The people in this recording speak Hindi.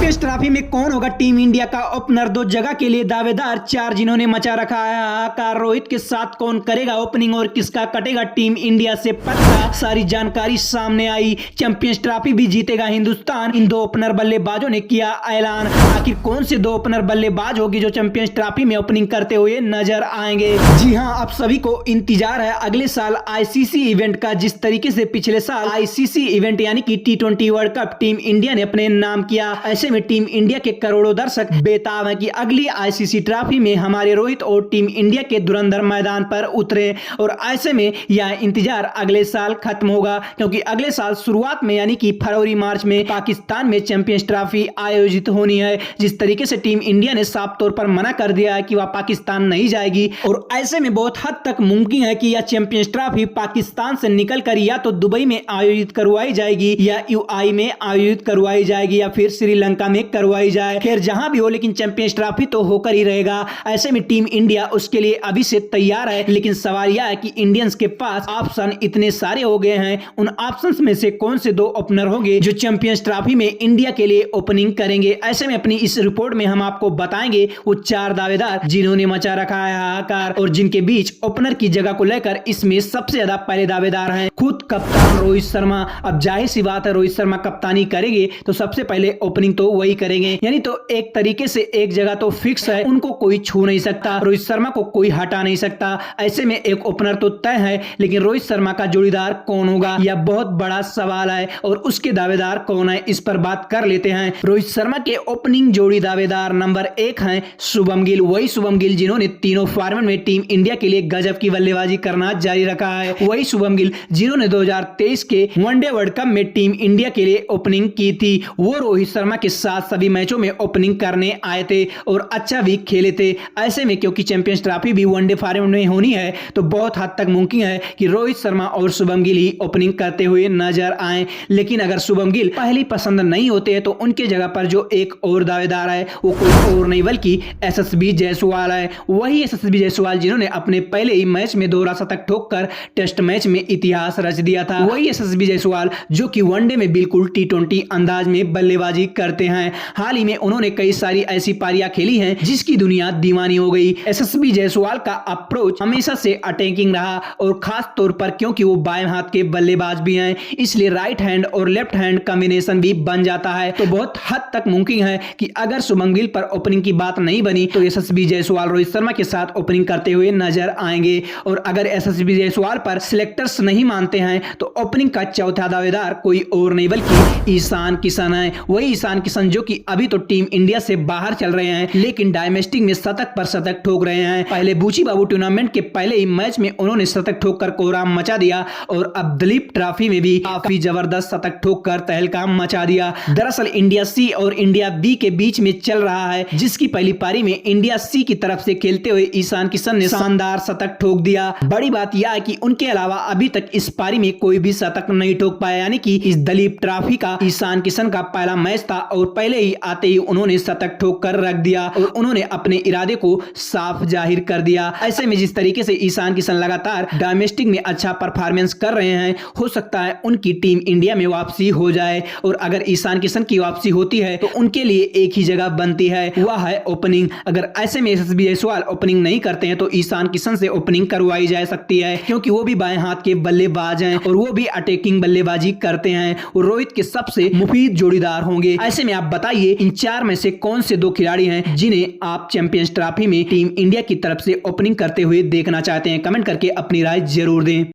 चैंपियंस ट्रॉफी में कौन होगा टीम इंडिया का ओपनर? 2 जगह के लिए दावेदार 4 जिन्होंने मचा रखा है हाहाकार। रोहित के साथ कौन करेगा ओपनिंग और किसका कटेगा टीम इंडिया से पक्का? सारी जानकारी सामने आई। चैंपियंस ट्रॉफी भी जीतेगा हिंदुस्तान, इन 2 ओपनर बल्लेबाजों ने किया ऐलान। आखिर कौन से 2 ओपनर बल्लेबाज होगी जो चैंपियंस ट्रॉफी में ओपनिंग करते हुए नजर आएंगे? जी हां, आप सभी को इंतजार है अगले साल आईसीसी इवेंट का। जिस तरीके से पिछले साल आईसीसी इवेंट यानी कि T20 world cup team India ने अपने नाम किया, ऐसे में टीम इंडिया के करोड़ों दर्शक बेताब हैं कि अगली आईसीसी ट्रॉफी में हमारे रोहित और टीम इंडिया के धुरंधर मैदान पर उतरे। और ऐसे में यह इंतजार अगले साल खत्म होगा, क्योंकि अगले साल शुरुआत में यानी कि फरवरी मार्च में पाकिस्तान में चैंपियंस ट्रॉफी आयोजित होनी है। जिस तरीके से टीम इंडिया ने साफ तौर पर मना कर दिया है कि वह पाकिस्तान नहीं जाएगी, और ऐसे में बहुत हद तक मुमकिन है कि यह चैंपियंस ट्रॉफी पाकिस्तान से निकलकर या तो दुबई में आयोजित करवाई जाएगी या यूएई में आयोजित करवाई जाएगी या फिर श्रीलंका में करवाई जाए। खैर जहां भी हो, लेकिन चैंपियंस ट्रॉफी तो होकर ही रहेगा। ऐसे में टीम इंडिया उसके लिए अभी से तैयार है, लेकिन सवाल यह है कि इंडियंस के पास ऑप्शन इतने सारे हो गए हैं, उन ऑप्शंस में से कौन से 2 ओपनर होंगे जो चैंपियंस ट्रॉफी में इंडिया के लिए ओपनिंग करेंगे? ऐसे में अपनी इस रिपोर्ट में हम आपको बताएंगे वो 4 दावेदार जिन्होंने मचा रखा है हाहाकार और जिनके बीच ओपनर की जगह को लेकर इसमें सबसे ज्यादा पहले दावेदार हैं खुद कप्तान रोहित शर्मा। अब जाहिर सी बात है, रोहित शर्मा कप्तानी करेंगे तो सबसे पहले ओपनिंग तो वही करेंगे, यानी तो एक तरीके से एक जगह तो फिक्स है, उनको कोई छू नहीं सकता, रोहित शर्मा को कोई हटा नहीं सकता। ऐसे में एक ओपनर तो तय है, लेकिन रोहित शर्मा का जोड़ीदार कौन होगा यह बहुत बड़ा सवाल है, और उसके दावेदार कौन है इस पर बात कर लेते हैं। रोहित शर्मा के ओपनिंग जोड़ी दावेदार नंबर 1 हैं शुभम गिल। वही शुभम गिल जिन्होंने तीनों फॉर्मेट में टीम इंडिया के लिए गजब की बल्लेबाजी करना जारी रखा है। वही शुभम गिल जिन्होंने 2023 के वनडे वर्ल्ड कप में टीम इंडिया के लिए ओपनिंग की थी। वो रोहित शर्मा के साथ सभी मैचों में ओपनिंग करने आए थे और अच्छा भी खेले थे। ऐसे में क्योंकि चैंपियंस ट्रॉफी भी वनडे फॉर्मेट में होनी है, तो बहुत हद तक मुमकिन है कि रोहित शर्मा और शुभम गिल ही ओपनिंग करते हुए नजर आए। लेकिन अगर शुभम गिल पहली पसंद नहीं होते हैं तो उनके जगह पर जो एक और दावेदार है वो कोई और नहीं बल्कि एसएसबी जायसवाल है। वही एसएसबी जायसवाल जिन्होंने अपने पहले ही मैच में दोहरा शतक ठोककर टेस्ट मैच में इतिहास रच दिया था। वही एसएसबी जायसवाल जो कि वनडे में बिल्कुल T20 अंदाज में बल्लेबाजी करते हैं। हाल ही में उन्होंने कई सारी ऐसी पारियां खेली हैं जिसकी दुनिया दीवानी हो गई। एसएसबी जायसवाल का अप्रोच हमेशा से अटैकिंग रहा, और खास तौर पर क्योंकि वो बाएं हाथ के बल्लेबाज भी हैं, इसलिए राइट हैंड और लेफ्ट हैंड कॉम्बिनेशन भी बन जाता है। तो बहुत हद तक मुमकिन है कि अगर शुभम गिल पर ओपनिंग की बात नहीं बनी तो एसएसबी जायसवाल रोहित शर्मा के साथ ओपनिंग करते हुए नजर आएंगे। और अगर एसएसबी जायसवाल पर सिलेक्टर्स नहीं मानते हैं तो ओपनिंग का चौथा दावेदार कोई और नहीं बल्कि ईशान किशन है। वही ईशान किशन जो कि अभी तो टीम इंडिया से बाहर चल रहे हैं, लेकिन डोमेस्टिक में शतक पर शतक ठोक रहे हैं। पहले बूची बाबू टूर्नामेंट के पहले ही मैच में उन्होंने शतक ठोककर कोहराम मचा दिया, और अब दिलीप ट्रॉफी में भी काफी जबरदस्त शतक ठोककर तहलका मचा दिया। दरअसल इंडिया सी और इंडिया बी के बीच में चल रहा है, जिसकी पहली पारी में इंडिया सी की तरफ से खेलते हुए ईशान किशन ने शानदार शतक ठोक दिया। बड़ी बात यह है कि उनके अलावा अभी तक इस पारी में कोई भी शतक नहीं ठोक पाया, यानी कि इस दिलीप ट्रॉफी का ईशान किशन का पहला मैच था और पहले ही आते ही उन्होंने शतक ठोक कर रख दिया और उन्होंने अपने इरादे को साफ जाहिर कर दिया। ऐसे में जिस तरीके से ईशान किशन लगातार डोमेस्टिक में अच्छा परफॉर्मेंस कर रहे हैं, हो सकता है उनकी टीम इंडिया में वापसी हो जाए। और अगर ईशान किशन की वापसी होती है तो उनके लिए एक ही जगह बनती है, वह है ओपनिंग। अगर ऐसे में एसएसबी जायसवाल ओपनिंग नहीं करते हैं तो ईशान किशन से ओपनिंग करवाई जा सकती है, क्योंकि वो भी बाएं हाथ के बल्लेबाज हैं और वो भी अटैकिंग बल्लेबाजी करते हैं और रोहित के सबसे मुफीद जोड़ीदार होंगे। ऐसे में आप बताइए इन 4 में से कौन से 2 खिलाड़ी हैं जिन्हें आप चैंपियंस ट्रॉफी में टीम इंडिया की तरफ से ओपनिंग करते हुए देखना चाहते हैं? कमेंट करके अपनी राय जरूर दें।